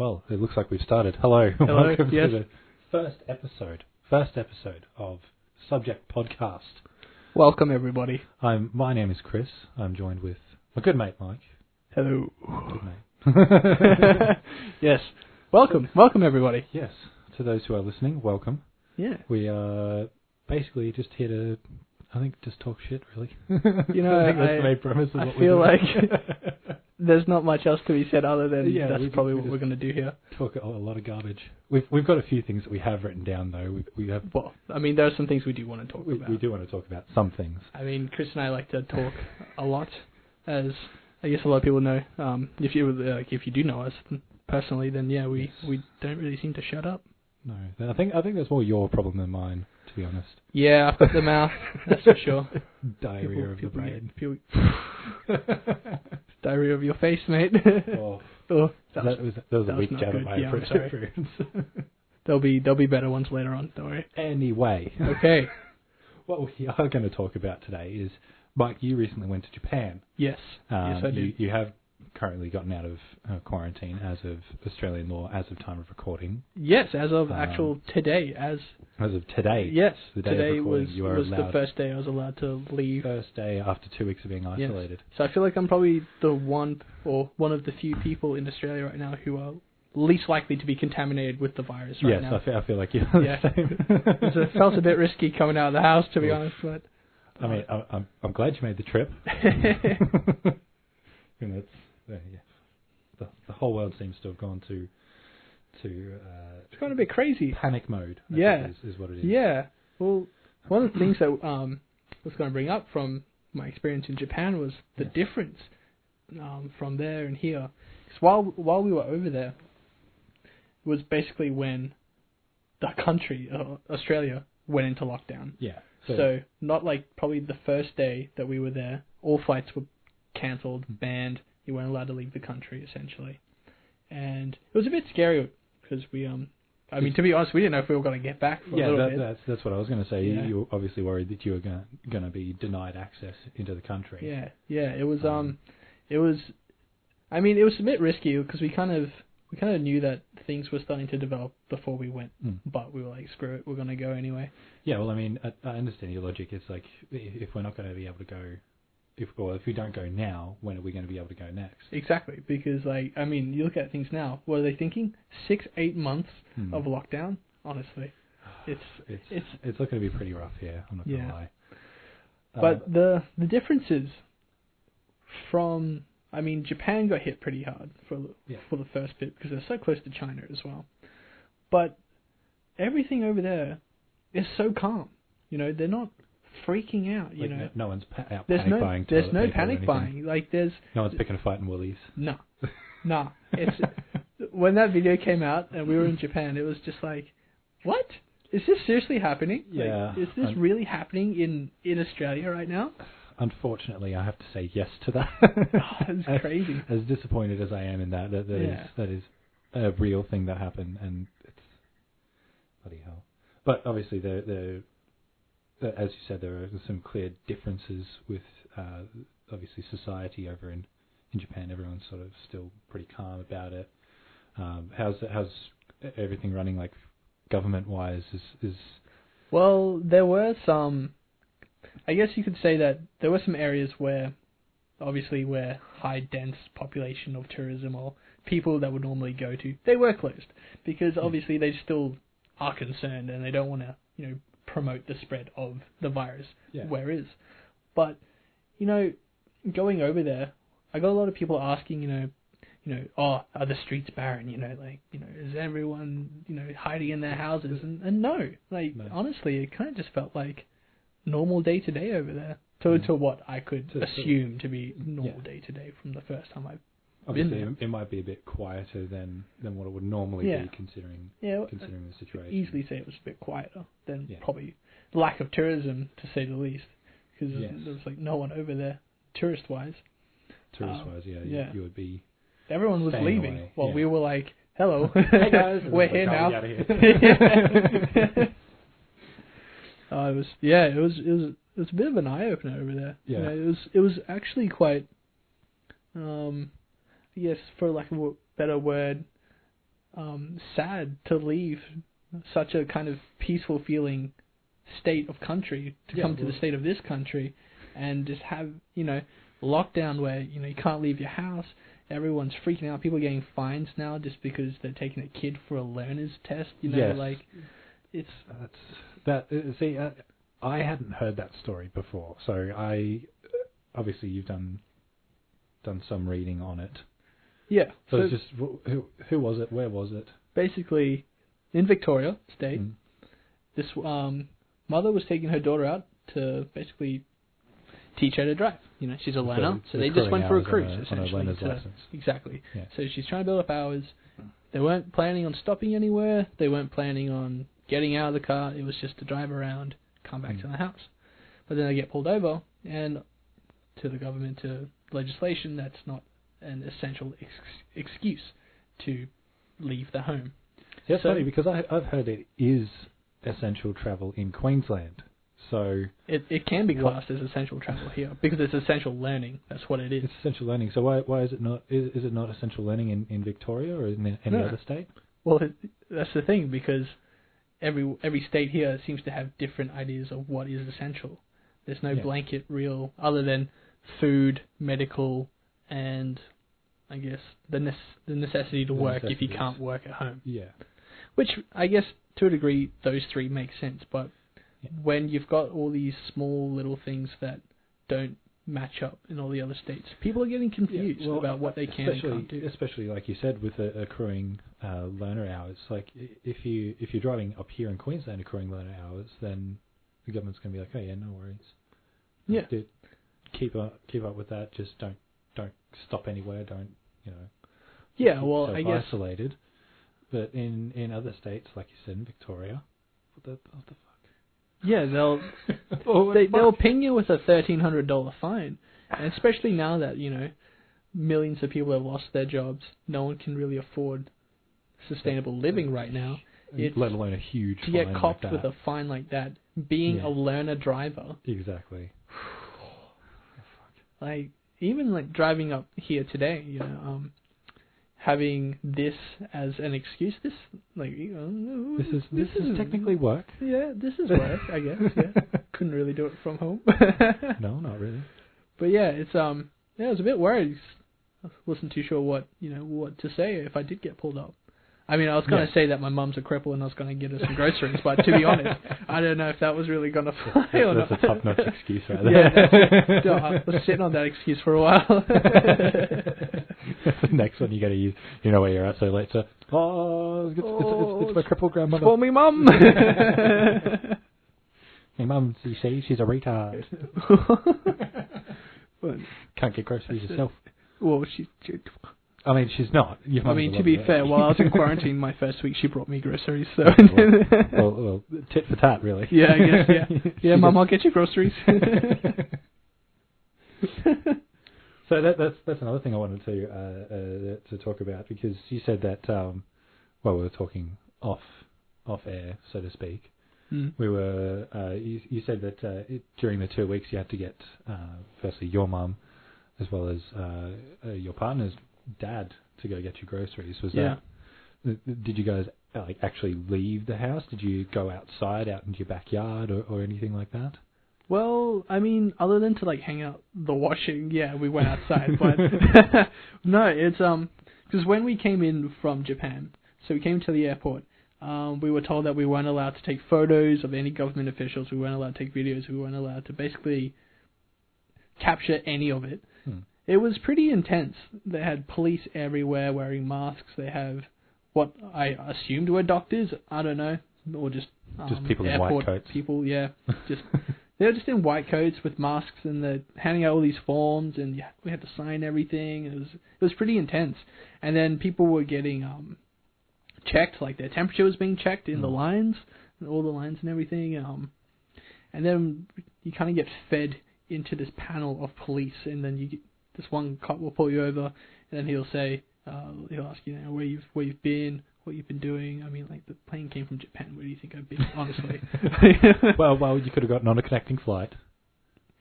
Well, it looks like we've started. Hello. Hello. Welcome Yes. to the first episode of Subject Podcast. Welcome, everybody. My name is Chris. I'm joined with my good mate Mike. Hello. Good mate. Yes. Welcome, everybody. Yes. To those who are listening, welcome. Yeah. We are basically just here to, I think, just talk shit, really. You know, I think that's the main premise of I what feel we're like doing. there's not much else to be said other than that's probably what just we're going to do here. Talk a lot of garbage. We've got a few things that we have written down, though. We have. Well, I mean, there are some things we do want to talk about. We do want to talk about some things. I mean, Chris and I like to talk a lot, as I guess a lot of people know. If you do know us personally, then yeah, we don't really seem to shut up. No, I think that's more your problem than mine, to be honest. Yeah, I've got the mouth, that's for sure. Diarrhea of the brain. Diarrhea of your face, mate. Oh, that was a weak not jab good. at my Yeah, I'm sorry. experience. There'll be better ones later on, don't worry. Anyway. Okay. What we are going to talk about today is, Mike, you recently went to Japan. Yes. Yes, I did. You have currently gotten out of quarantine as of Australian law, as of time of recording. Yes, as of actual today. As of today. Yes. The day today of recording, was the first day I was allowed to leave. First day after 2 weeks of being isolated. Yes. So I feel like I'm probably one of the few people in Australia right now who are least likely to be contaminated with the virus right now. Yes, I feel like you're Yeah. the same. It felt a bit risky coming out of the house, to be honest, but... I mean, I'm glad you made the trip. And that's, the whole world seems to have gone to it's gone a bit crazy. panic mode. I Yeah. think is what it is. Yeah. Well, one of the things that I was going to bring up from my experience in Japan was the difference from there and here. Because while we were over there, it was basically when the country, Australia, went into lockdown. Yeah. So not like probably the first day that we were there, all flights were cancelled, banned. You weren't allowed to leave the country, essentially. And it was a bit scary because we, I mean, to be honest, we didn't know if we were going to get back for a little bit. That's what I was going to say. Yeah. You were obviously worried that you were going to be denied access into the country. Yeah. It was, I mean, it was a bit risky because we kind of knew that things were starting to develop before we went, but we were like, screw it, we're going to go anyway. Yeah, well, I mean, I understand your logic. It's like, if we're not going to be able to go, if we don't go now, when are we going to be able to go next? Exactly, because, like, I mean, you look at things now, what are they thinking? 6-8 months of lockdown? Honestly. It's looking to be pretty rough here, I'm not going to lie. But the differences from... I mean, Japan got hit pretty hard for the first bit because they're so close to China as well. But everything over there is so calm. You know, they're not freaking out. You know, no one's out panic buying. There's no panic buying. Like no one's picking a fight in Woolies. No. It's when that video came out and we were in Japan, it was just like, what? Is this seriously happening? Yeah. Like, is this really happening in Australia right now? Unfortunately, I have to say yes to that. It's crazy. As disappointed as I am in that is a real thing that happened, and it's bloody hell. But obviously, as you said, there are some clear differences with obviously society over in Japan. Everyone's sort of still pretty calm about it. How's everything running, like government-wise? Is Well, there were some. I guess you could say that there were some areas where high dense population of tourism or people that would normally go to, they were closed because obviously they still are concerned and they don't want to, promote the spread of the virus where it is. But, going over there, I got a lot of people asking, are the streets barren? Is everyone, hiding in their houses? And no, honestly, it kind of just felt like normal day to day over there to what I could assume to be normal day to day from the first time I've been there. It might be a bit quieter than what it would normally be considering the situation. Easily say it was a bit quieter than probably lack of tourism, to say the least, because there was like no one over there tourist wise. You would be. Everyone was leaving. Away. Well, we were like, hello, hey guys, we're here now. It was a bit of an eye opener over there. Yeah. It was actually quite, I guess for lack of a better word, sad to leave such a kind of peaceful feeling state of country to come to the state of this country and just have, lockdown where, you can't leave your house. Everyone's freaking out. People are getting fines now just because they're taking a kid for a learner's test. It's... See, I hadn't heard that story before, so obviously you've done some reading on it. Yeah. So it's just, who was it? Where was it? Basically, in Victoria State, this mother was taking her daughter out to basically teach her to drive. She's a learner, so they just went for a cruise, essentially. On a learner's license. Exactly. Yeah. So she's trying to build up hours. They weren't planning on stopping anywhere. They weren't planning on getting out of the car. It was just to drive around, come back to the house. But then they get pulled over, and to the government, to legislation, that's not an essential excuse to leave the home. Yeah, it's funny because I've heard it is essential travel in Queensland. So it can be classed as essential travel here because it's essential learning. That's what it is. It's essential learning. So why is it not? Is it not essential learning in Victoria or in any other state? Well, that's the thing, because every state here seems to have different ideas of what is essential. There's no blanket real, other than food, medical, and I guess the necessity to work if you can't work at home. Yeah. Which I guess to a degree those three make sense, but when you've got all these small little things that don't match up in all the other states, people are getting confused about what they can and can't do. Especially like you said with accruing learner hours. Like if you're driving up here in Queensland accruing learner hours, then the government's going to be like, oh yeah, no worries. Yeah. Keep up with that. Just don't stop anywhere. Don't Yeah, well, I guess isolated. But in other states, like you said, in Victoria, what the fuck? Yeah, they'll ping you with a $1,300 fine, and especially now that millions of people have lost their jobs, no one can really afford sustainable living right now. Let alone a huge to fine get copped like with a fine like that. Being a learner driver, exactly. Like even like driving up here today, having this as an excuse, this is technically work. Yeah, this is work, I guess. Yeah, couldn't really do it from home. No, not really. But yeah, it's I was a bit worried. I wasn't too sure what to say if I did get pulled up. I mean, I was going to say that my mum's a cripple and I was going to get her some groceries, but to be honest, I don't know if that was really going to fly or not. That's a top-notch excuse right there. Yeah, I was sitting on that excuse for a while. That's the next one you got to use. You know where you're at so late, so, it's my crippled grandmother. For me, mum. Hey, mum, you see, she's a retard. Can't get groceries herself. Well, I mean, she's not. I mean, to be fair, while I was in quarantine my first week, she brought me groceries. So well, tit for tat, really. Yeah, I guess, yeah. Mum, I'll get you groceries. So that's another thing I wanted to talk about, because you said that we were talking off air, so to speak. We were you said that during the 2 weeks you had to get firstly your mum as well as your partner's dad to go get your groceries. Was that? Did you guys actually leave the house? Did you go outside, out into your backyard, or anything like that? Well, I mean, other than to hang out the washing, we went outside. But no, it's because when we came in from Japan, so we came to the airport. We were told that we weren't allowed to take photos of any government officials. We weren't allowed to take videos. We weren't allowed to basically capture any of it. It was pretty intense. They had police everywhere wearing masks. They have what I assumed were doctors. I don't know, or just people in white coats. People, yeah, they were just in white coats with masks, and they're handing out all these forms, and we had to sign everything. It was pretty intense. And then people were getting checked, like their temperature was being checked in the lines, all the lines and everything. And then you kind of get fed into this panel of police, and then this one cop will pull you over, and then he'll say, he'll ask you where you've been, what you've been doing. I mean, the plane came from Japan. Where do you think I've been? Honestly. Well, you could have gotten on a connecting flight.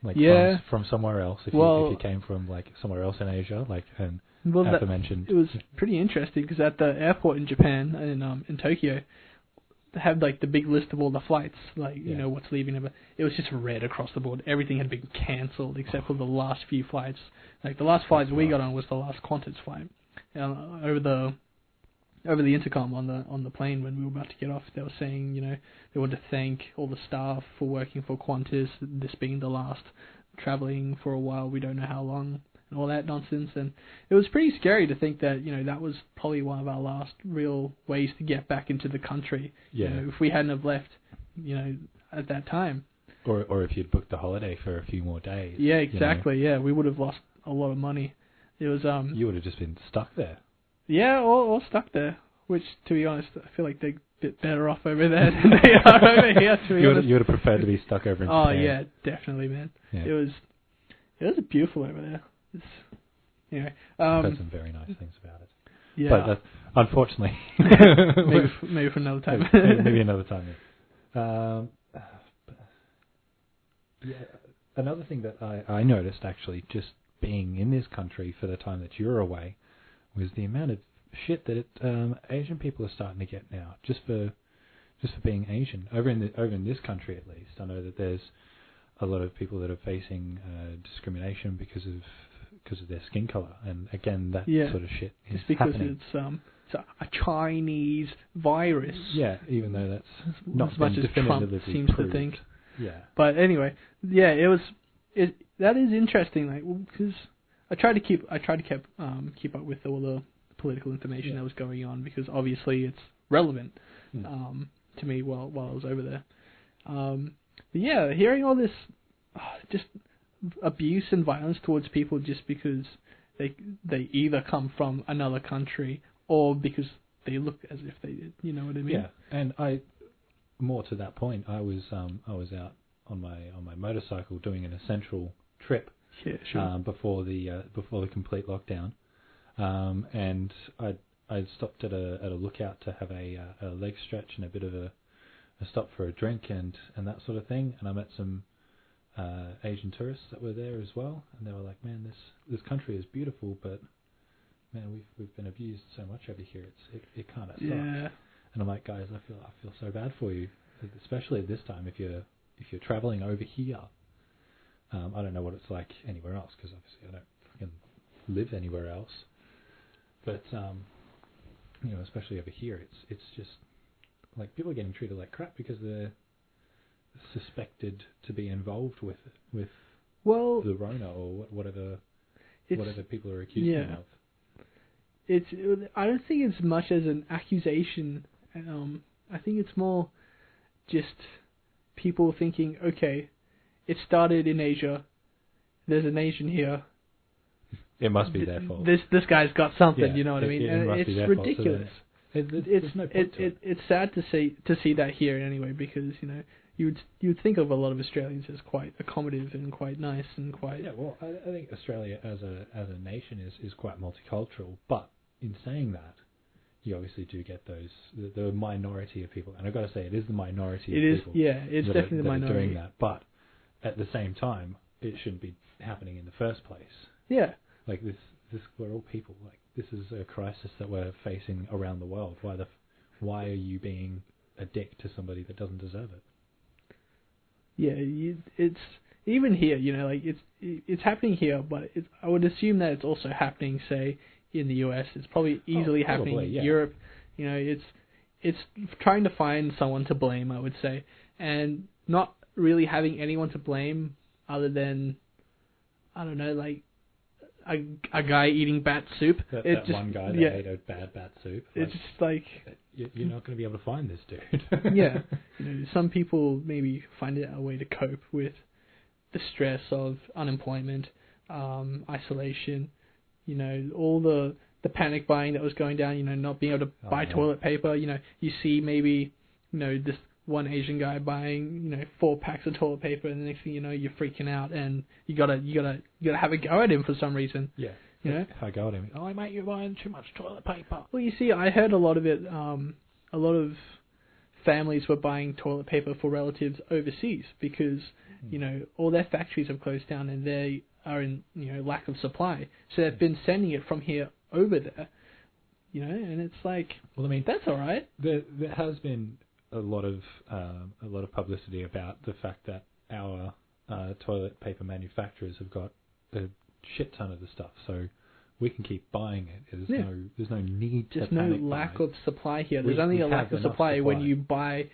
like Yeah. from somewhere else. If Well- you came from like somewhere else in Asia, like and Well, aforementioned. it was pretty interesting because at the airport in Japan, in Tokyo, they had like the big list of all the flights, like you Yeah. know what's leaving. It was just red across the board. Everything had been cancelled except for the last few flights. Like the last flight we got on was the last Qantas flight. Over the intercom on the plane when we were about to get off, they were saying, you know, they wanted to thank all the staff for working for Qantas, this being the last travelling for a while, we don't know how long, and all that nonsense. And it was pretty scary to think that, you know, that was probably one of our last real ways to get back into the country. Yeah. You know, if we hadn't have left, you know, at that time. Or if you'd booked the holiday for a few more days. Yeah, exactly. Yeah, we would have lost a lot of money. It was You would have just been stuck there. Yeah, or stuck there. Which, to be honest, I feel like they're a bit better off over there than they are over here. To be honest. You would have preferred to be stuck over in Oh Japan. yeah, definitely, man. Yeah. It was beautiful over there. Anyway, I've heard some very nice things about it. yeah. But that's, unfortunately, maybe for another time. maybe another time. Yeah. Yeah. Another thing that I noticed actually, just being in this country for the time that you're away, was the amount of shit that Asian people are starting to get now, just for being Asian. Over in this country, at least, I know that there's a lot of people that are facing discrimination because of their skin color, and again, that sort of shit is just because happening. it's a Chinese virus. Yeah, even though that's not as much been as Trump definitively seems proved. to think. Yeah. But anyway, yeah, that is interesting, like, because I tried to keep up with all the political information that was going on, because obviously it's relevant to me while I was over there. But yeah, hearing all this just abuse and violence towards people just because they either come from another country or because they look as if they did, you know what I mean? Yeah, and more to that point, I was out on my motorcycle doing an essential trip. Yeah, sure. Before the complete lockdown, and I stopped at a lookout to have a leg stretch and a bit of a stop for a drink and that sort of thing, and I met some Asian tourists that were there as well, and they were like, "Man, this country is beautiful, but man, we've been abused so much over here. It kind of sucks." Yeah. And I'm like, "Guys, I feel so bad for you, especially at this time if you're traveling over here." I don't know what it's like anywhere else, because obviously I don't fucking live anywhere else. But you know, especially over here, it's just like people are getting treated like crap because they're suspected to be involved with the Rona or whatever people are accusing them of. I don't think it's much as an accusation. I think it's more just people thinking, okay, it started in Asia. There's an Asian here. It must be their fault. This guy's got something, Yeah, you know what I mean? it must be It's their fault, so ridiculous. there's no point to it. It's sad to see that here anyway, because you know you'd think of a lot of Australians as quite accommodative and quite nice and quite. Yeah, well, I think Australia as a nation is quite multicultural, but in saying that, you obviously do get the minority of people, and I've got to say it is the minority of people. Yeah, it's definitely the that minority are doing that, but at the same time, it shouldn't be happening in the first place. Yeah. Like this we're all people. Like this is a crisis that we're facing around the world. Why are you being a dick to somebody that doesn't deserve it? Yeah, it's even here. You know, like it's happening here, but I would assume that it's also happening, say, in the US. It's probably easily happening in Europe. You know, it's trying to find someone to blame, I would say, and not really having anyone to blame other than, I don't know, like a guy eating bat soup. That just, one guy that ate a bad bat soup. It's just like you're not going to be able to find this dude. Yeah, you know, some people maybe find it a way to cope with the stress of unemployment, isolation. You know, all the panic buying that was going down. You know, not being able to buy toilet paper. You know, you see maybe, you know, this one Asian guy buying, you know, 4 packs of toilet paper, and the next thing you know, you're freaking out, and you gotta have a go at him for some reason. Yeah. You know, I go at him. Oh, mate, you're buying too much toilet paper. Well, you see, I heard a lot of it. A lot of families were buying toilet paper for relatives overseas because, you know, all their factories have closed down and they are in, you know, lack of supply. So they've been sending it from here over there, you know, and it's like, well, I mean, that's all right. There has been a lot of publicity about the fact that our toilet paper manufacturers have got a shit ton of the stuff, so we can keep buying it. There's no need to panic. No lack of supply here. There's only a lack of supply when you buy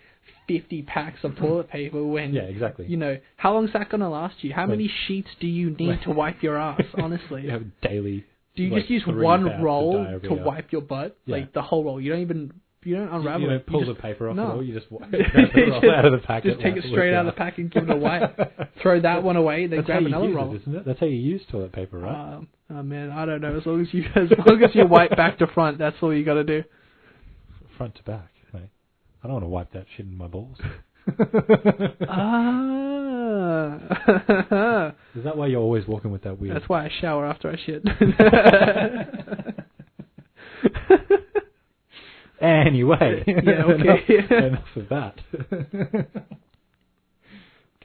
50 packs of toilet paper. When exactly. You know, how long is that going to last you? How many sheets do you need to wipe your ass? Honestly, you have daily. Do you just use one roll to wipe your butt? Yeah. Like the whole roll. You don't unravel it. You don't pull the paper off at all. You just grab the roll out of the packet. Just take it straight out of the packet and give it a wipe. Throw that one away, then grab another roll. Isn't it? That's how you use toilet paper, right? Oh man, I don't know. As long as you wipe back to front, that's all you got to do. Front to back, mate. I don't want to wipe that shit in my balls. Is that why you're always walking with that weird? That's why I shower after I shit. Anyway. Yeah, okay. Enough of that.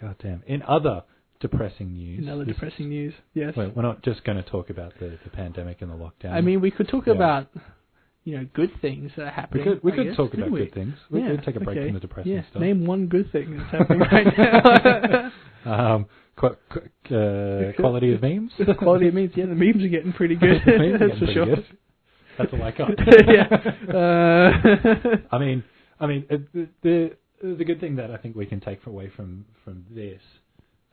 God damn. In other depressing news. Yes. Well, we're not just going to talk about the pandemic and the lockdown. I mean, we could talk about, you know, good things that are happening. We could talk about good things. We could take a break from the depressing stuff. Name one good thing that's happening right now. Quality of memes. Quality of memes. Yeah, the memes are getting pretty good. That's for sure. Good. That's all I got. I mean, the good thing that I think we can take away from this,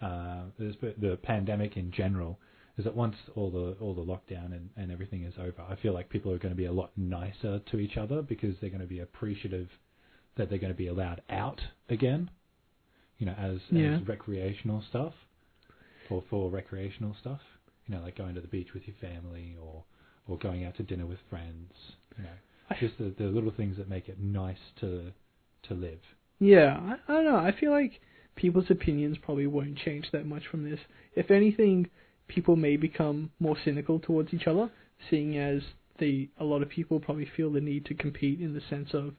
the pandemic in general, is that once all the lockdown and everything is over, I feel like people are going to be a lot nicer to each other because they're going to be appreciative that they're going to be allowed out again, you know, as recreational stuff, or for recreational stuff, you know, like going to the beach with your family or going out to dinner with friends, you know, just the little things that make it nice to live. Yeah, I don't know. I feel like people's opinions probably won't change that much from this. If anything, people may become more cynical towards each other, seeing as a lot of people probably feel the need to compete in the sense of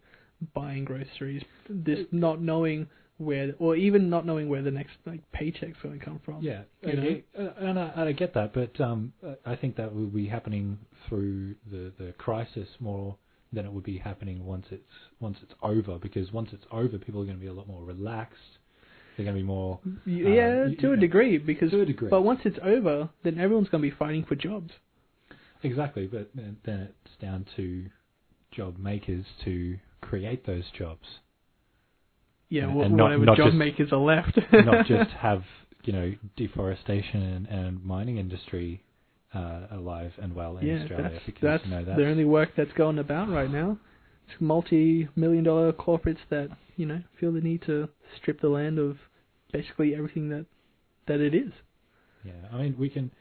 buying groceries, this not knowing where, or even not knowing where the next paycheck's going to come from. Yeah, and I get that, but I think that will be happening through the crisis more than it would be happening once it's over. Because once it's over, people are going to be a lot more relaxed. They're going to be more to a degree. But once it's over, then everyone's going to be fighting for jobs. Exactly, but then it's down to job makers to create those jobs. Yeah, whatever job makers are left. Not just have, you know, deforestation and mining industry alive and well in Australia. That's the only work that's going about right now. It's multi-million-dollar corporates that, you know, feel the need to strip the land of basically everything that it is. Yeah, I mean, we can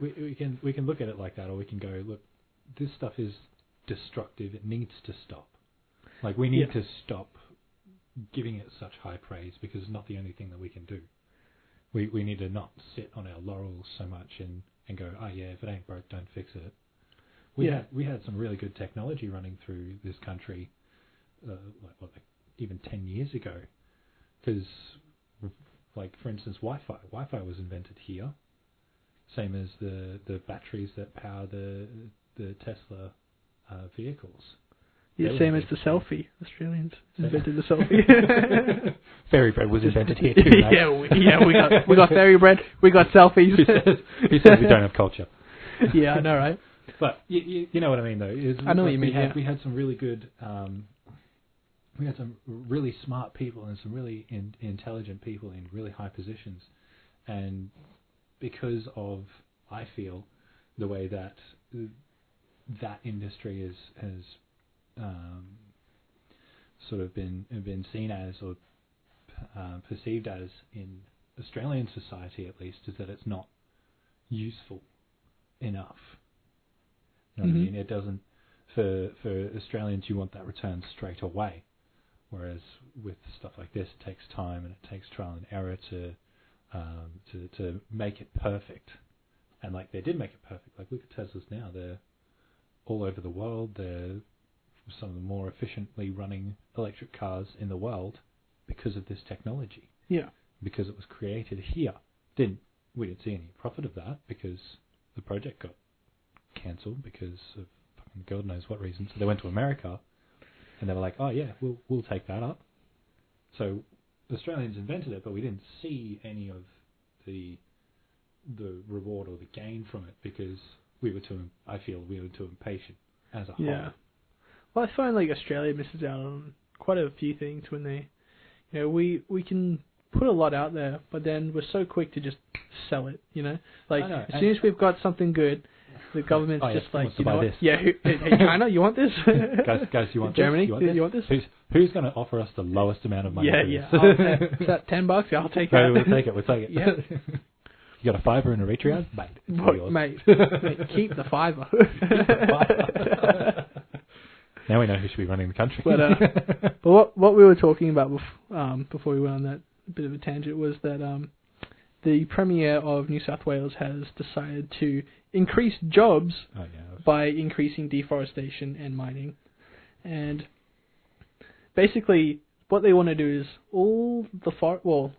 look at it like that, or we can go, look, this stuff is destructive. It needs to stop. Like, we need to stop giving it such high praise because it's not the only thing that we can do. We need to not sit on our laurels so much and go, oh yeah, if it ain't broke, don't fix it. We had some really good technology running through this country, even 10 years ago, because, like, for instance, Wi-Fi was invented here, same as the batteries that power the Tesla vehicles. Yeah, same as the selfie. Australians invented the selfie. Fairy bread was invented here too, mate. we got fairy bread. We got selfies. He says we don't have culture. Yeah, I know, right? But you know what I mean, though. I know what you mean. We had some really good, we had some really smart people and some really intelligent people in really high positions, and because of, I feel, the way that industry has sort of been seen as, or perceived as in Australian society at least, is that it's not useful enough. You know what I mean? It doesn't, for Australians, you want that return straight away, whereas with stuff like this, it takes time and it takes trial and error to make it perfect. And like, they did make it perfect. Like, look at Teslas now; they're all over the world. They're some of the more efficiently running electric cars in the world because of this technology. Yeah. Because it was created here. We didn't see any profit of that because the project got cancelled because of fucking God knows what reason. So they went to America, and they were like, "Oh yeah, we'll take that up." So Australians invented it, but we didn't see any of the reward or the gain from it because we were too impatient as a whole. Yeah. Well, I find like Australia misses out on quite a few things when they, we can put a lot out there, but then we're so quick to just sell it. Like as soon as we've got something good, the government's just like, you know what? Yeah, hey China, you want this? guys, you want Germany, this? you want this? Who's going to offer us the lowest amount of money? Yeah. Is that $10? Yeah, I'll take it. it. We'll take it. Yeah. You got a $5 in a Patreon? Mate, keep the $5. Now we know who should be running the country. But what we were talking about before we went on that bit of a tangent was that the Premier of New South Wales has decided to increase jobs by increasing deforestation and mining. And basically, what they want to do is all the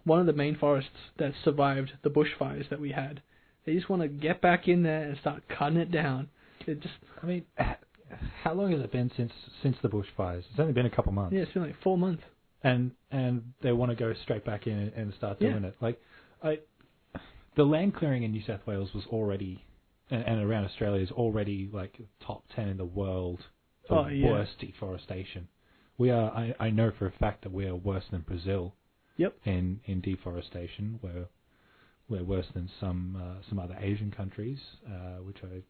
one of the main forests that survived the bushfires that we had, they just want to get back in there and start cutting it down. How long has it been since the bushfires? It's only been a couple months. Yeah, it's been like 4 months. And they want to go straight back in and start doing it. Like, the land clearing in New South Wales was already, and around Australia is already like top 10 in the world for worst deforestation. We are. I know for a fact that we are worse than Brazil. Yep. In deforestation, we're worse than some other Asian countries, which I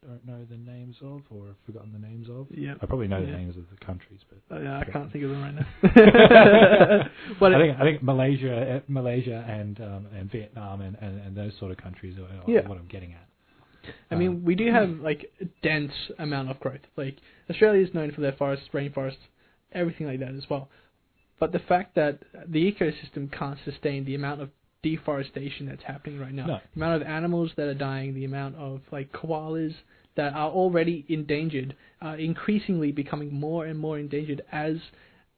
don't know the names of or have forgotten the names of. Yeah. I probably know the names of the countries, but I can't think of them right now. But I think Malaysia and Vietnam and those sort of countries are what I'm getting at. I mean, we do have like a dense amount of growth. Like Australia is known for their forests, rainforests, everything like that as well. But the fact that the ecosystem can't sustain the amount of deforestation that's happening right now, the amount of animals that are dying, the amount of like koalas that are already endangered, are increasingly becoming more and more endangered as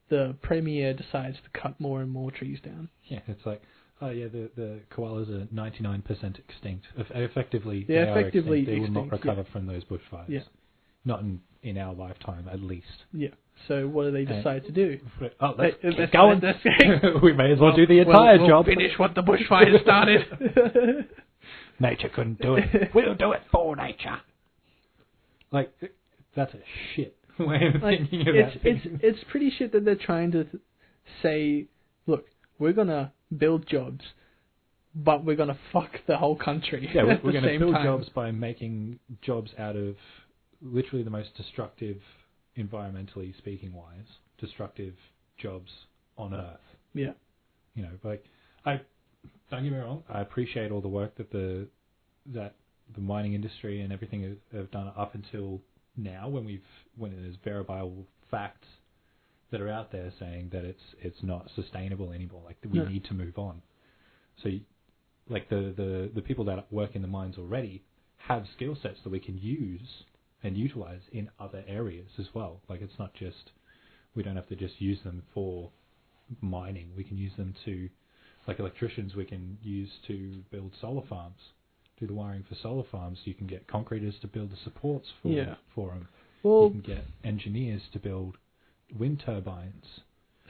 the Premier decides to cut more and more trees down. Yeah, it's like, the koalas are 99% extinct. Effectively, they are extinct. They will not recover from those bushfires. Yeah. Not in our lifetime, at least. Yeah. So what do they decide to do? Let's keep going. We may as well do the entire job. Finish what the bushfire started. Nature couldn't do it. We'll do it for nature. Like, that's a shit way of thinking about things. It's pretty shit that they're trying to say, look, we're going to build jobs, but we're going to fuck the whole country. Yeah, we're going to build jobs by making jobs out of literally the most destructive, environmentally speaking wise, destructive jobs on Earth. Yeah. Don't get me wrong, I appreciate all the work that the mining industry and everything have done up until now, when there's verifiable facts that are out there saying that it's not sustainable anymore. Like, we need to move on. So, like, the people that work in the mines already have skill sets that we can use and utilize in other areas as well. Like, it's not just, we don't have to just use them for mining. We can use them to, like electricians, we can use to build solar farms, do the wiring for solar farms. You can get concreters to build the supports for them. Well, you can get engineers to build wind turbines.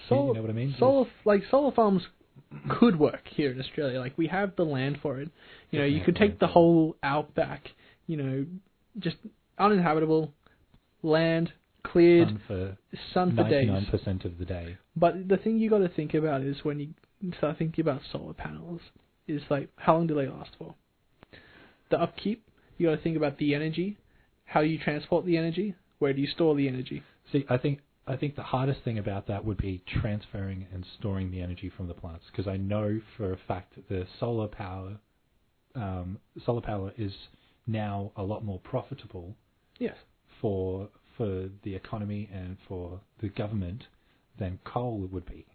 You know what I mean? Solar farms could work here in Australia. Like, we have the land for it. You could take the whole outback, just uninhabitable land, cleared, sun for days. 99% of the day. But the thing you got to think about is, when you start thinking about solar panels, is like, how long do they last for? The upkeep, you got to think about the energy, how you transport the energy, where do you store the energy? See, I think the hardest thing about that would be transferring and storing the energy from the plants, because I know for a fact that the solar power is now a lot more profitable. Yes. For the economy and for the government than coal would be,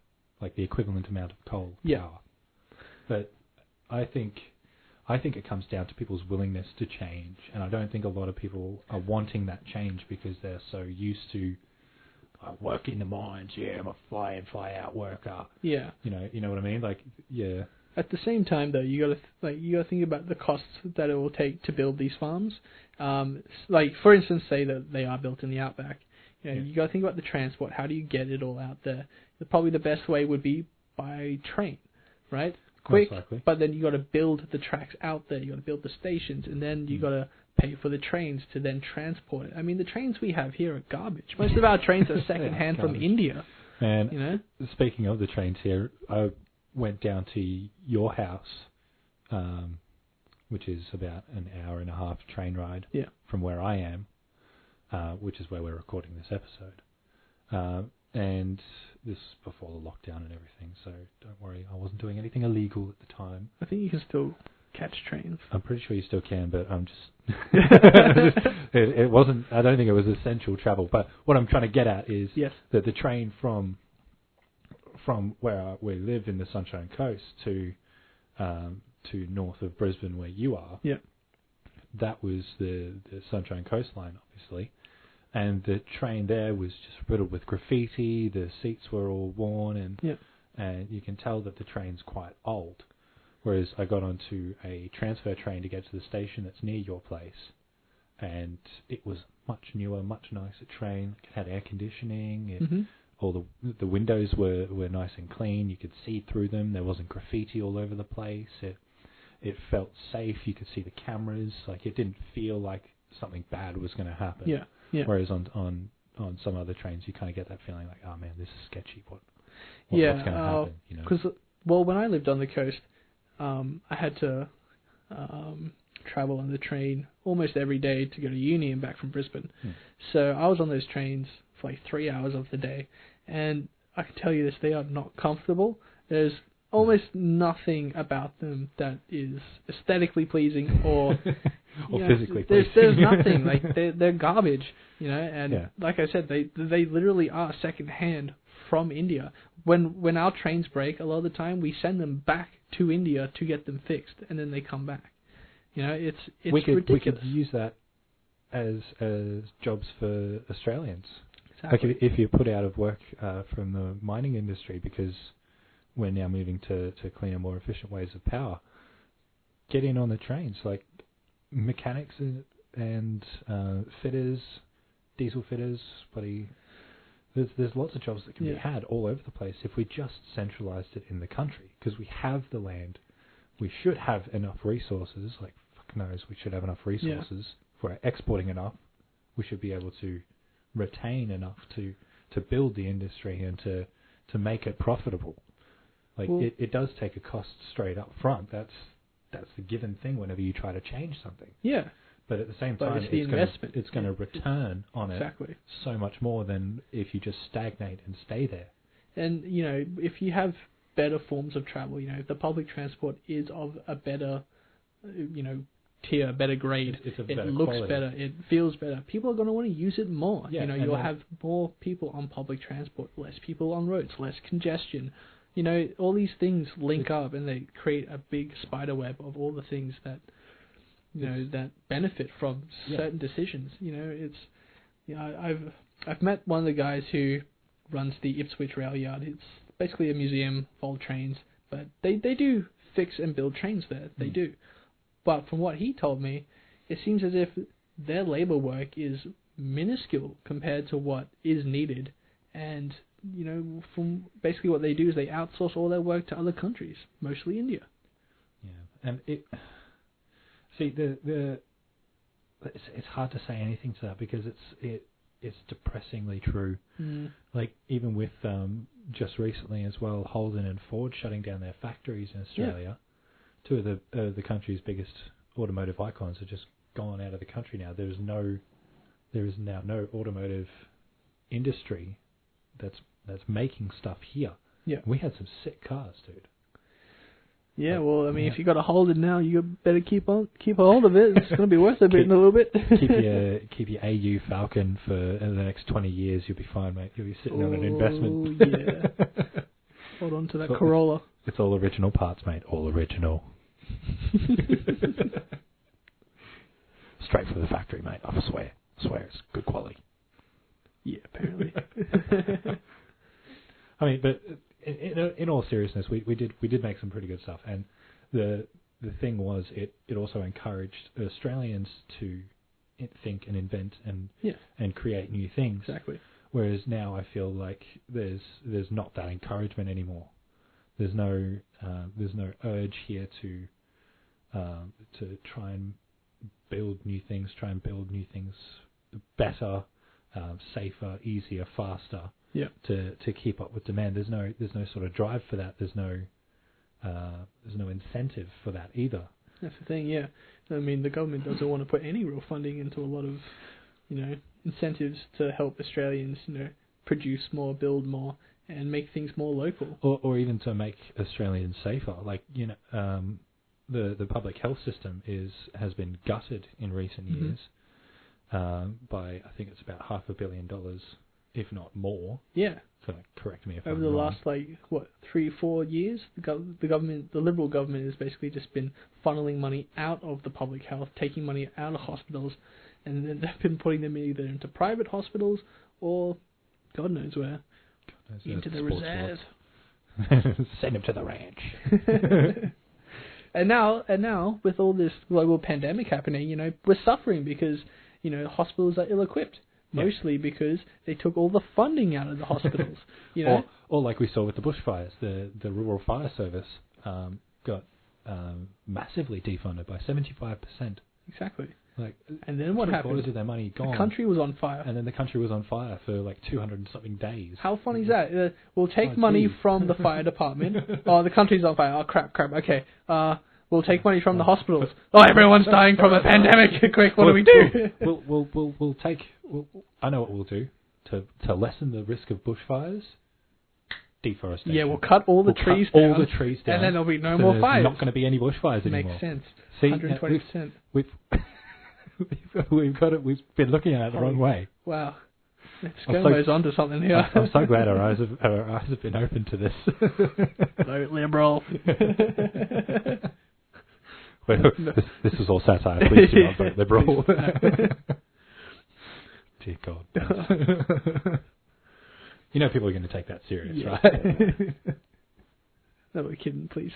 like the equivalent amount of coal power. But I think it comes down to people's willingness to change, and I don't think a lot of people are wanting that change because they're so used to I work in the mines. Yeah, I'm a fly in, fly out worker. Yeah. You know what I mean? Like, yeah. At the same time, though, you gotta think about the costs that it will take to build these farms. Like, for instance, say that they are built in the outback. You gotta think about the transport. How do you get it all out there? Probably the best way would be by train, right? Quick, but then you got to build the tracks out there. You got to build the stations, and then you got to pay for the trains to then transport it. I mean, the trains we have here are garbage. Most of our trains are secondhand from India. And speaking of the trains here, I went down to your house, which is about an hour and a half train ride from where I am, which is where we're recording this episode. And this before the lockdown and everything, so don't worry, I wasn't doing anything illegal at the time. I think you can still catch trains. I'm pretty sure you still can, but I'm just... it wasn't... I don't think it was essential travel, but what I'm trying to get at is that the train from where we live in the Sunshine Coast to north of Brisbane, where you are, that was the Sunshine Coast line, obviously. And the train there was just riddled with graffiti. The seats were all worn, and you can tell that the train's quite old. Whereas I got onto a transfer train to get to the station that's near your place, and it was much newer, much nicer train. It had air conditioning. All the windows were nice and clean. You could see through them. There wasn't graffiti all over the place. It felt safe. You could see the cameras. Like, it didn't feel like something bad was going to happen. Yeah. Whereas on some other trains, you kind of get that feeling like, oh man, this is sketchy. What's going to happen? Because when I lived on the coast, I had to travel on the train almost every day to go to uni and back from Brisbane. So I was on those trains for like 3 hours of the day, and I can tell you this: they are not comfortable. There's almost nothing about them that is aesthetically pleasing or physically pleasing. There's nothing. Like, they're garbage, and like I said, they literally are secondhand from India. When our trains break, a lot of the time we send them back to India to get them fixed, and then they come back. It's ridiculous. We could use that as jobs for Australians. Exactly. Like, if you're put out of work from the mining industry because we're now moving to cleaner, more efficient ways of power, get in on the trains. Like, mechanics and fitters, diesel fitters, there's lots of jobs that can be had all over the place if we just centralised it in the country, because we have the land. We should have enough resources. Like, fuck knows, we should have enough resources. If we're exporting enough, we should be able to retain enough to build the industry and to make it profitable. Like, it does take a cost straight up front. That's the given thing whenever you try to change something. Yeah. But at the same time, it's going to return on it so much more than if you just stagnate and stay there. And, if you have better forms of travel, if the public transport is of a better, tier, better grade, it looks quality. Better, it feels better, people are going to want to use it more. You'll have more people on public transport, less people on roads, less congestion. All these things link up and they create a big spider web of all the things that that benefit from certain decisions. I've met one of the guys who runs the Ipswich Rail Yard. It's basically a museum of old trains, but they do fix and build trains there. They do. But from what he told me, it seems as if their labour work is minuscule compared to what is needed. And, from basically what they do is they outsource all their work to other countries, mostly India. Yeah, and it's hard to say anything to that because it's depressingly true. Like, even with just recently as well, Holden and Ford shutting down their factories in Australia. Two of the country's biggest automotive icons are just gone out of the country now. There is now no automotive industry that's making stuff here. Yeah, we had some sick cars, dude. Yeah, well, I mean, if you got a Holden now, you better keep a hold of it. It's going to be worth a bit in a little bit. keep your AU Falcon for the next 20 years. You'll be fine, mate. You'll be sitting on an investment. Yeah. Hold on to that Corolla. It's all original parts, mate. All original. Straight from the factory, mate. I swear. It's good quality. Yeah, apparently. I mean, but in all seriousness, we did make some pretty good stuff, and the thing was it also encouraged Australians to think and invent and create new things. Exactly. Whereas now I feel like there's not that encouragement anymore. There's no urge here to try and build new things, better, safer, easier, faster. Yeah. To keep up with demand. There's no sort of drive for that. There's no incentive for that either. That's the thing, yeah. I mean, the government doesn't want to put any real funding into a lot of, incentives to help Australians, produce more, build more, and make things more local. Or even to make Australians safer. Like, the public health system has been gutted in recent years by, I think it's about $500 million, if not more. Yeah. So correct me if over I'm the wrong. last 3-4 years, the government, the Liberal government, has basically just been funneling money out of the public health, taking money out of hospitals, and then they've been putting them either into private hospitals or God knows where, into the reserve. Send them to the ranch. And now with all this global pandemic happening, we're suffering because hospitals are ill-equipped. Mostly because they took all the funding out of the hospitals, Or like we saw with the bushfires, the Rural Fire Service got massively defunded by 75%. Exactly. And then what happened? Quarters of their money gone. The country was on fire. And then the country was on fire for 200 and something days. How funny is that? We'll take money from the fire department. Oh, the country's on fire. Oh, crap. Okay. We'll take money from the hospitals. Oh, everyone's dying from a pandemic. Quick, what do we do? We'll take. I know what we'll do to lessen the risk of bushfires. Deforestation. Yeah, we'll cut all the trees down. All the trees down. And then there'll be no more fires. There's not going to be any bushfires anymore. Makes sense. See, 120%. We've got it. We've been looking at it the wrong way. Wow. ScoMo's onto something here. I'm so glad our eyes have been open to this. Vote Liberal. This was all satire. Please do not vote Liberal. Dear God. People are going to take that serious, right? No, we're kidding, please.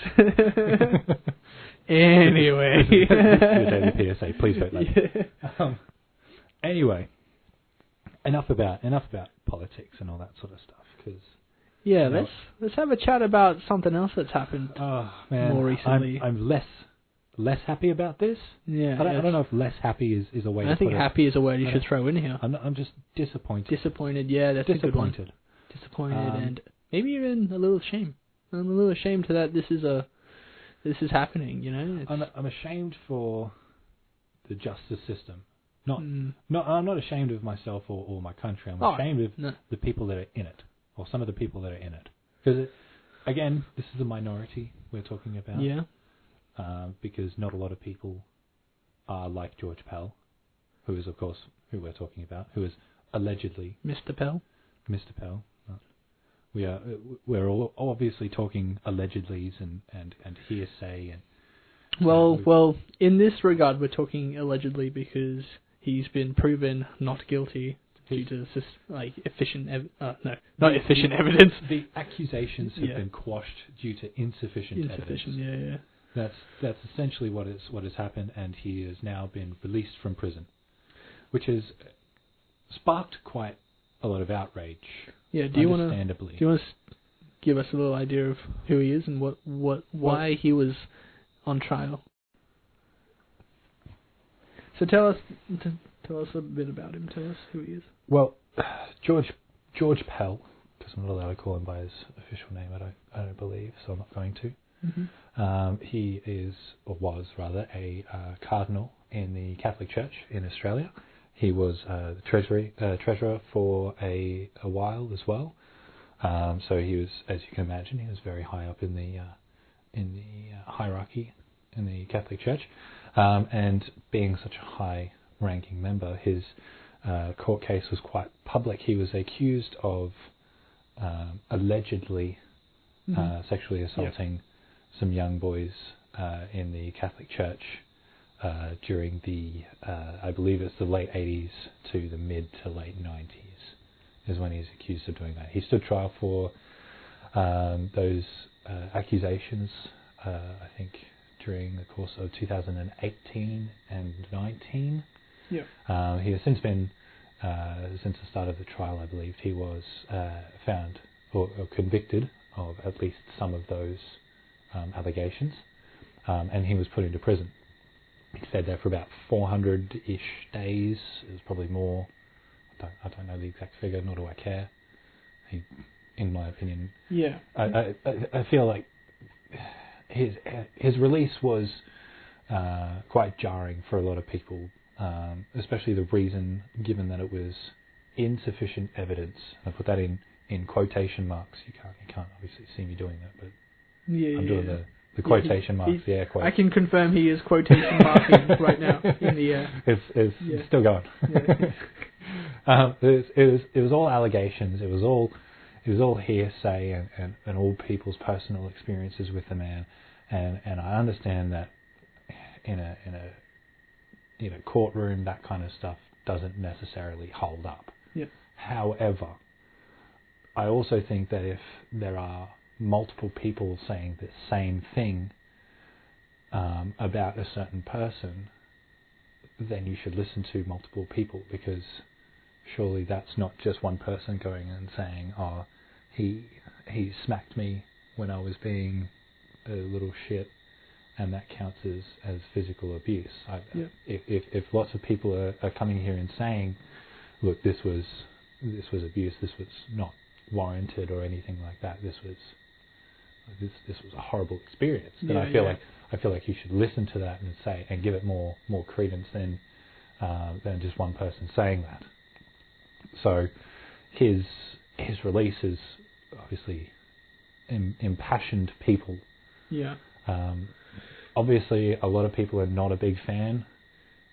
Anyway. The PSA, please vote Liberal. Anyway, enough about politics and all that sort of stuff. Let's have a chat about something else that's happened more recently. I'm less happy about this. Yeah, I don't know if less happy is a way. I think happy is a word you should throw in here. I'm just disappointed. Disappointed, yeah, that's a good one. Disappointed and maybe even a little ashamed. I'm a little ashamed that this is happening. I'm ashamed for the justice system. I'm not ashamed of myself or my country. I'm ashamed of the people that are in it, or some of the people that are in it. Because again, this is a minority we're talking about. Yeah. Because not a lot of people are like George Pell, who is, of course, who we're talking about, who is allegedly Mr. Pell. Mr. Pell. We're all obviously talking allegedlys and hearsay and. Well, in this regard, we're talking allegedly because he's been proven not guilty due to efficient evidence. The accusations have been quashed due to insufficient evidence. Yeah. That's essentially what has happened, and he has now been released from prison, which has sparked quite a lot of outrage. Yeah, do you want to give us a little idea of who he is and why he was on trial? So tell us a bit about him. Tell us who he is. Well, George Pell, because I'm not allowed to call him by his official name. I don't believe, so I'm not going to. Mm-hmm. He is, or was rather, a cardinal in the Catholic Church in Australia. He was the treasurer for a while as well. So he was, as you can imagine, he was very high up in the hierarchy in the Catholic Church. And being such a high-ranking member, his court case was quite public. He was accused of allegedly sexually assaulting some young boys in the Catholic Church during the, I believe it's the late 80s to the mid to late 90s. is when he's accused of doing that. He stood trial for those accusations, I think, during the course of 2018 and 19. Yeah. He has since been, since the start of the trial, I believe, he was found or convicted of at least some of those allegations, and he was put into prison. He stayed there for about 400-ish days. It was probably more. I don't know the exact figure, nor do I care. In my opinion, yeah, I feel like his release was quite jarring for a lot of people, especially the reason given that it was insufficient evidence. I put that in quotation marks. You can't obviously see me doing that, but I'm doing the quotation marks, the air quotes. I can confirm he is quotation marking right now in the air. It's still going. It was all allegations. It was all hearsay and all people's personal experiences with the man. And I understand that in a courtroom, that kind of stuff doesn't necessarily hold up. Yeah. However, I also think that if there are multiple people saying the same thing about a certain person, then you should listen to multiple people, because surely that's not just one person going and saying, "Oh, he smacked me when I was being a little shit," and that counts as physical abuse. If lots of people are coming here and saying, "Look, this was abuse. This was not warranted or anything like that. This was a horrible experience," then I feel like you should listen to that and say and give it more credence than just one person saying that. So his release is obviously impassioned people. Yeah. Obviously, a lot of people are not a big fan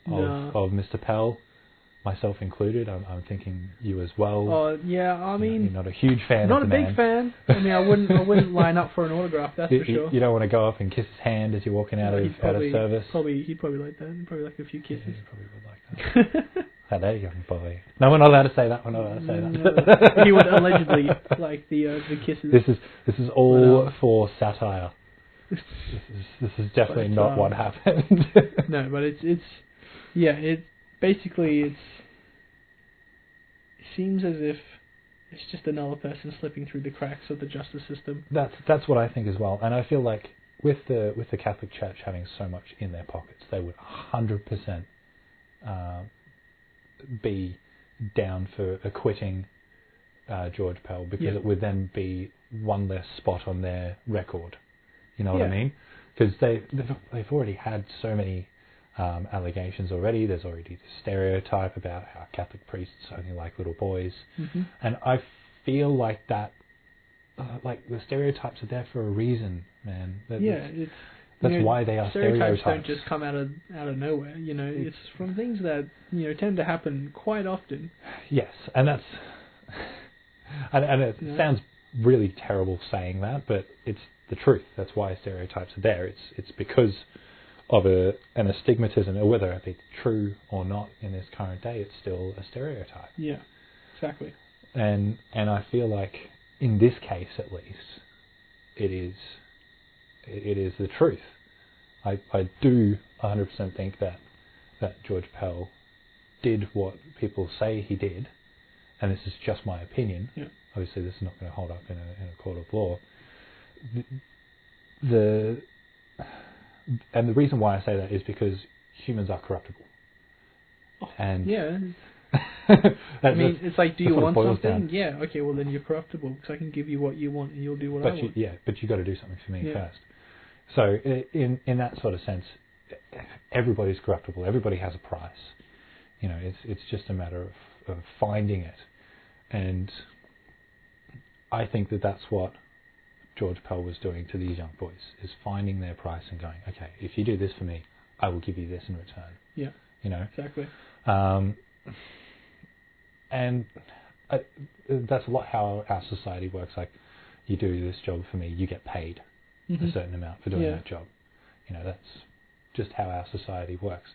of Mr. Pell, myself included. I'm thinking you as well. Oh yeah, I mean, you're not a huge fan. Not of the a big man. fan. I mean, I wouldn't line up for an autograph. That's for sure. You don't want to go up and kiss his hand as you're walking out of service. He'd probably like that. He'd probably like a few kisses. Yeah, he probably would like that. Hello, young boy. No, we're not allowed to say that. We're not allowed to say that. No. He would allegedly like the kisses. This is all for satire. This is definitely not what happened. No, but it seems as if it's just another person slipping through the cracks of the justice system. That's what I think as well, and I feel like with the Catholic Church having so much in their pockets, they would 100% be down for acquitting George Pell, because it would then be one less spot on their record. You know what I mean? Because they've already had so many allegations already. There's already the stereotype about how Catholic priests only like little boys, and I feel like that, like the stereotypes are there for a reason, man. That's why they are stereotypes. Don't just come out of nowhere. You know, it's from things that tend to happen quite often. Yes, and that's and it sounds really terrible saying that, but it's the truth. That's why stereotypes are there. It's because of an astigmatism, or whether it be true or not in this current day, it's still a stereotype. Yeah, exactly. And I feel like in this case, at least, it is the truth. I do 100% think that George Pell did what people say he did, and this is just my opinion. Yeah. Obviously, this is not going to hold up in a court of law. The reason why I say that is because humans are corruptible. And yeah. I mean, it's like, do you want something? Down. Yeah, okay, well then you're corruptible, because I can give you what you want and you'll do what I want. But you got to do something for me first. So in that sort of sense, everybody's corruptible. Everybody has a price. It's just a matter of finding it. And I think that's what George Pell was doing to these young boys, is finding their price and going, okay, if you do this for me, I will give you this in return. Yeah. Exactly. And that's a lot how our society works. Like, you do this job for me, you get paid a certain amount for doing that job. That's just how our society works.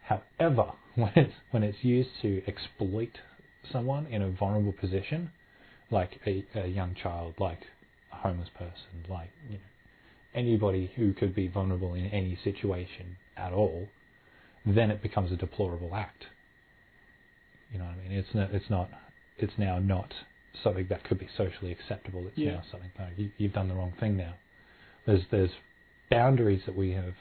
However, when it's used to exploit someone in a vulnerable position, like a young child, like a homeless person, like anybody who could be vulnerable in any situation at all, then it becomes a deplorable act. You know what I mean? It's now not something that could be socially acceptable. It's now something like you've done the wrong thing now. There's boundaries that we have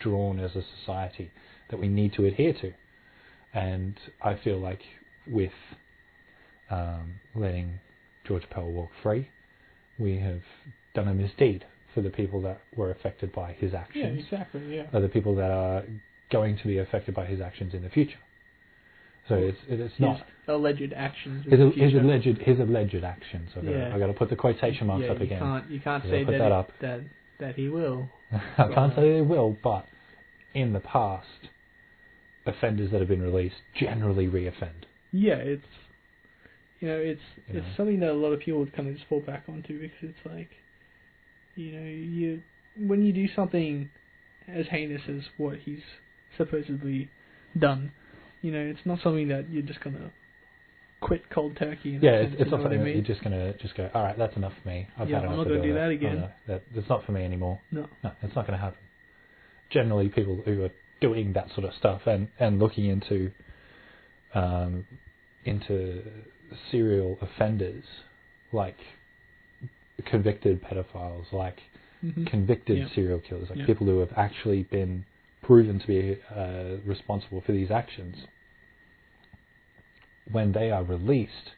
drawn as a society that we need to adhere to, and I feel like with letting George Pell walk free, we have done a misdeed for the people that were affected by his actions. Yeah, exactly. Yeah. Are the people that are going to be affected by his actions in the future. So it's not alleged actions. His alleged actions. I got to put the quotation marks up again. You can't say that he will. I can't say they will, but in the past, offenders that have been released generally re-offend. Yeah, it's something that a lot of people would kind of just fall back onto, because it's like, when you do something as heinous as what he's supposedly done, it's not something that you're just gonna quit cold turkey. It's not something that you're just gonna go, all right, that's enough for me. I've had enough. I'm not gonna do that again. That's not for me anymore. No, it's not gonna happen. Generally, people who are doing that sort of stuff and looking into serial offenders, like convicted pedophiles, like convicted serial killers, like people who have actually been proven to be responsible for these actions, when they are released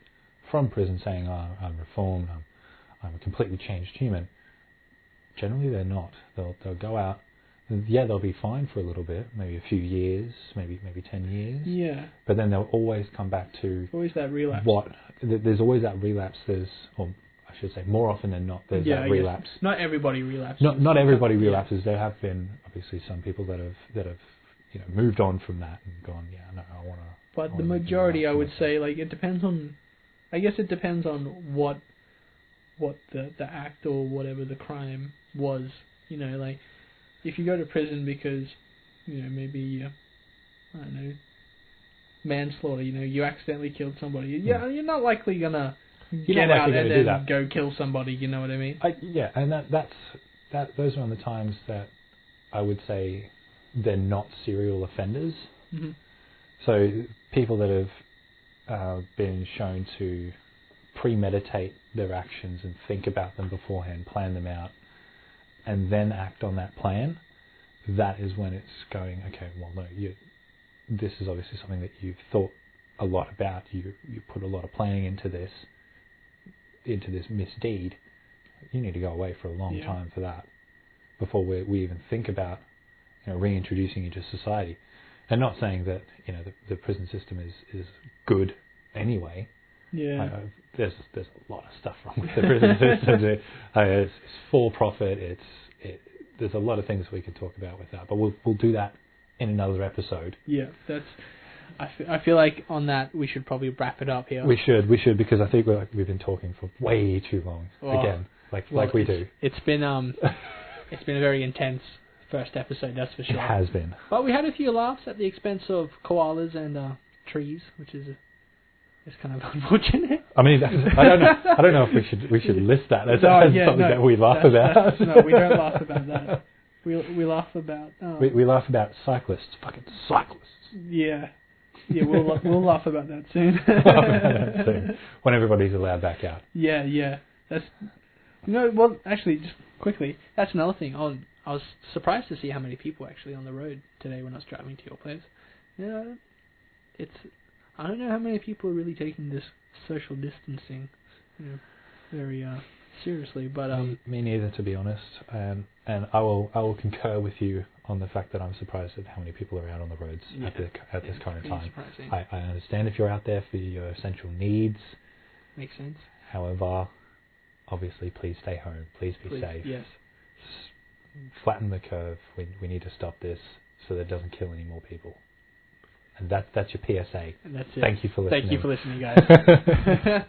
from prison saying, I'm reformed, I'm a completely changed human, generally they're not. They'll go out, they'll be fine for a little bit, maybe a few years, maybe 10 years. Yeah. But then they'll always come back to... Always that relapse. There's always that relapse. I should say, more often than not, there's that relapse. Not everybody relapses. Not everybody relapses. There have been, obviously, some people that have moved on from that and gone, I want to... But the majority, I would say, it depends on... I guess it depends on what the act or whatever the crime was. If you go to prison because, maybe, I don't know, manslaughter, you accidentally killed somebody, you're not likely going to get out and then go kill somebody, you know what I mean? And those are on the times that I would say they're not serial offenders. Mm-hmm. So people that have been shown to premeditate their actions and think about them beforehand, plan them out, and then act on that plan, that is when it's going, okay, well, no, this is obviously something that you've thought a lot about. You put a lot of planning into this misdeed. You need to go away for a long time for that before we even think about reintroducing you to society. And not saying that the prison system is good anyway. Yeah. There's a lot of stuff wrong with the prison system. It's for profit. There's a lot of things we could talk about with that, but we'll do that in another episode. Yeah, I feel like on that we should probably wrap it up here. We should because I think we've been talking for way too long. Again, like we do. It's been a very intense first episode, that's for sure. It has been. But we had a few laughs at the expense of koalas and trees, which is kind of unfortunate. I mean, I don't know if we should list that as something that we laugh about. No, we don't laugh about that. We laugh about. We laugh about cyclists, fucking cyclists. Yeah, we'll laugh about that soon. When everybody's allowed back out. Yeah. That's well, actually, just quickly, that's another thing. I was surprised to see how many people actually on the road today when I was driving to your place. Yeah, I don't know how many people are really taking this social distancing, very seriously. But me neither, to be honest. And I will concur with you on the fact that I'm surprised at how many people are out on the roads at this current time. I understand if you're out there for your essential needs. Makes sense. However, obviously, please stay home. Please be safe. Yes. Flatten the curve. We need to stop this so that it doesn't kill any more people. And that's your PSA. And that's it. Thank you for listening. Thank you for listening, guys.